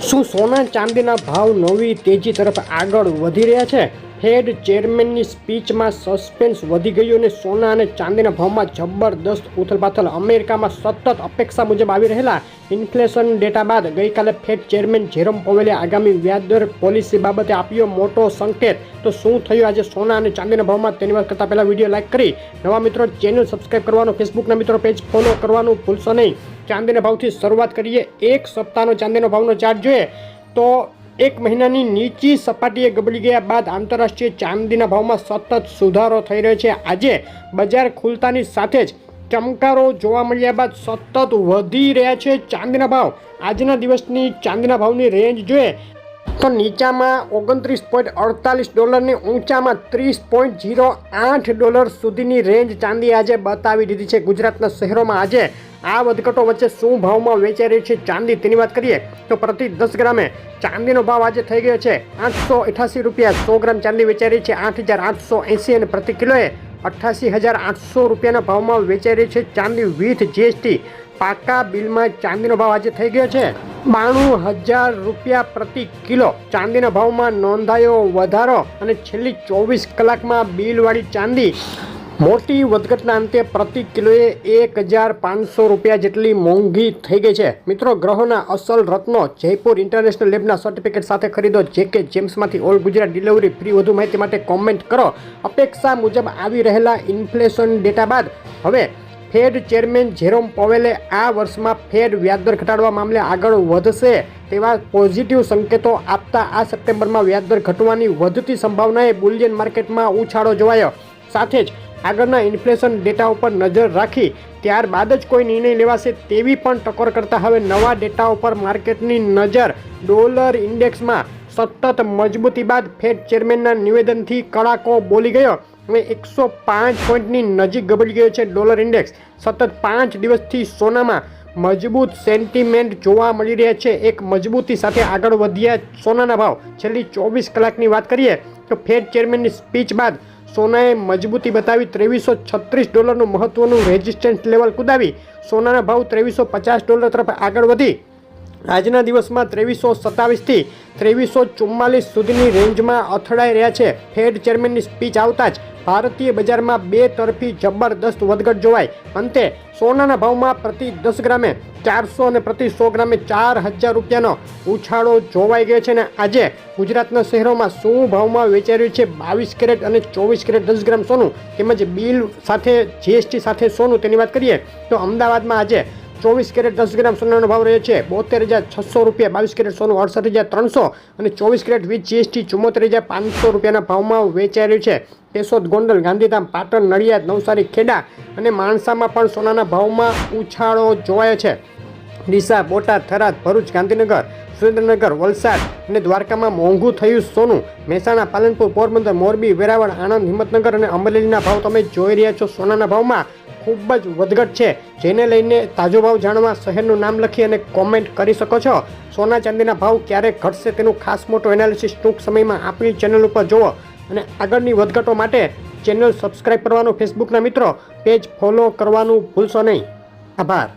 શું સોના ચાંદીના ભાવ નવી તેજી તરફ આગળ વધી રહ્યા છે? ફેડ ચેરમેનની સ્પીચમાં સસ્પેન્સ વધી ગયું અને સોના અને ચાંદીના ભાવમાં જબરદસ્ત ઉથલપાથલ. અમેરિકામાં સતત અપેક્ષા મુજબ આવી રહેલા ઇન્ફ્લેશન ડેટા બાદ ગઈકાલે ફેડ ચેરમેન જેરોમ પોવેલે આગામી વ્યાજદર પોલિસી બાબતે આપ્યો મોટો સંકેત. તો શું થયું આજે સોના અને ચાંદીના ભાવમાં, તેની વાત કરતાં પહેલાં વિડીયો લાઇક કરી નવા મિત્રો ચેનલ સબસ્ક્રાઇબ કરવાનું, ફેસબુકના મિત્રો પેજ ફોલો કરવાનું ભૂલશો નહીં. ચાંદીના ભાવથી શરૂઆત કરીએ. એક સપ્તાહનો ચાંદીનો ભાવનો ચાર્ટ જોઈએ તો એક મહિનાની નીચી સપાટીએ ગબડી ગયા બાદ આંતરરાષ્ટ્રીય ચાંદીના ભાવમાં સતત સુધારો થઈ રહ્યો છે. આજે બજાર ખુલતાની સાથે જ ચમકારો જોવા મળ્યા બાદ સતત વધી રહ્યા છે ચાંદીના ભાવ. આજના દિવસની ચાંદીના ભાવની રેન્જ જોઈએ તો નીચામાં $29.48 ને ઊંચામાં $30.08 સુધીની રેન્જ ચાંદી આજે બતાવી દીધી છે. ગુજરાતના શહેરોમાં આજે આ વધઘટો વચ્ચે શું ભાવમાં વેચાઈ રહી છે ચાંદી, તેની વાત કરીએ તો પ્રતિ 10 ગ્રામે ચાંદીનો ભાવ આજે થઈ ગયો છે ₹888. 100 ગ્રામ ચાંદી વેચાઈ રહી છે 8,880 અને પ્રતિ કિલોએ ₹88,800 ભાવમાં વેચાઈ રહી છે ચાંદી વિથ જીએસટી. પાકા બિલમાં ચાંદીનો ભાવ આજે થઈ ગયો છે ₹92,000 પ્રતિ કિલો. ચાંદીના ભાવમાં નોંધાયો વધારો અને છેલ્લી 24 કલાકમાં બિલવાળી ચાંદી મોટી વધઘટના અંતે પ્રતિ કિલોએ ₹1,500 જેટલી મોંઘી થઈ ગઈ છે. મિત્રો, ગ્રહોના અસલ રત્નો જયપુર ઇન્ટરનેશનલ લેબના સર્ટિફિકેટ સાથે ખરીદો JK જેમ્સમાંથી ઓલ ગુજરાત ડિલિવરી ફ્રી. વધુ માહિતી માટે કોમેન્ટ કરો. અપેક્ષા મુજબ આવી રહેલા ઇન્ફ્લેશન ડેટા બાદ હવે ફેડ ચેરમેન જેરોમ પોવેલે આ વર્ષમાં ફેડ વ્યાજદર ઘટાડવા મામલે આગળ વધશે તેવા પોઝિટિવ સંકેતો આપતા આ સપ્ટેમ્બરમાં વ્યાજદર ઘટવાની વધતી સંભાવનાએ બુલિયન માર્કેટમાં ઉછાળો જોવાયો. સાથે જ આગળના ઇન્ફ્લેશન ડેટા ઉપર નજર રાખી ત્યારબાદ જ કોઈ નિર્ણય લેવાશે તેવી પણ ટકોર કરતા હવે નવા ડેટા ઉપર માર્કેટની નજર. ડોલર ઇન્ડેક્સમાં સતત મજબૂતી બાદ ફેડ ચેરમેનના નિવેદનથી કડાકો બોલી ગયો અને 105 પોઈન્ટની નજીક ગબડી ગયો છે ડોલર ઇન્ડેક્સ. સતત 5 દિવસથી સોનામાં મજબૂત સેન્ટિમેન્ટ જોવા મળી રહ્યા છે. એક મજબૂતી સાથે આગળ વધ્યા સોનાના ભાવ. છેલ્લી 24 કલાકની વાત કરીએ તો ફેડ ચેરમેનની સ્પીચ બાદ સોનાએ મજબૂતી બતાવી $2336 મહત્વનું રેઝિસ્ટન્સ લેવલ કુદાવી સોનાના ભાવ $2350 તરફ આગળ વધી આજના દિવસમાં 2327 થી 2344 સુધીની રેન્જમાં અથડાઈ રહ્યા છે. ફેડ ચેરમેનની સ્પીચ આવતા જ ભારતીય બજારમાં બે તરફી જબરદસ્ત વધઘટ જોવાય. અંતે સોનાના ભાવમાં પ્રતિ 10 ગ્રામે 400 અને પ્રતિ 100 ગ્રામે ₹4,000 ઉછાળો જોવાઈ ગયો છે. અને આજે ગુજરાતના શહેરોમાં શું ભાવમાં વેચાઈ રહ્યું છે 22 કેરેટ અને 24 કેરેટ 10 ગ્રામ સોનું તેમજ બિલ સાથે જીએસટી સાથે સોનું, તેની વાત કરીએ તો અમદાવાદમાં આજે 24 કેરેટ 10 ગ્રામ સોનાનો ભાવ રહ્યો છે ₹72,600. 22 કેરેટ સોનું ₹68,300 અને 24 કેરેટ વિથ જીએસટી ₹74,500 ભાવમાં વેચાઈ રહ્યું છે. કેશોદ, ગોંડલ, ગાંધીધામ, પાટણ, નડિયાદ, નવસારી, ખેડા અને માણસામાં પણ સોનાના ભાવમાં ઉછાળો જોવાયો છે. ડીસા, બોટાદ, થરાદ, ભરૂચ, ગાંધીનગર, સુરેન્દ્રનગર, વલસાડ અને દ્વારકામાં મોંઘું થયું સોનું. મહેસાણા, પાલનપુર, પોરબંદર, મોરબી, વેરાવળ, આણંદ, હિંમતનગર અને અમરેલીના ભાવ તમે જોઈ રહ્યા છો. સોનાના ભાવમાં ખૂબ જ વધઘટ છે, જેને લઈને તાજો ભાવ જાણવા શહેરનું નામ લખી અને કોમેન્ટ કરી શકો છો. સોના ચાંદીના ભાવ ક્યારે ઘટશે તેનું ખાસ મોટો એનાલિસિસ ટૂંક સમયમાં આપણી ચેનલ ઉપર જુઓ અને આગળની વધઘટો માટે ચેનલ સબસ્ક્રાઇબ કરવાનું, ફેસબુકના મિત્રો પેજ ફોલો કરવાનું ભૂલશો નહીં. આભાર.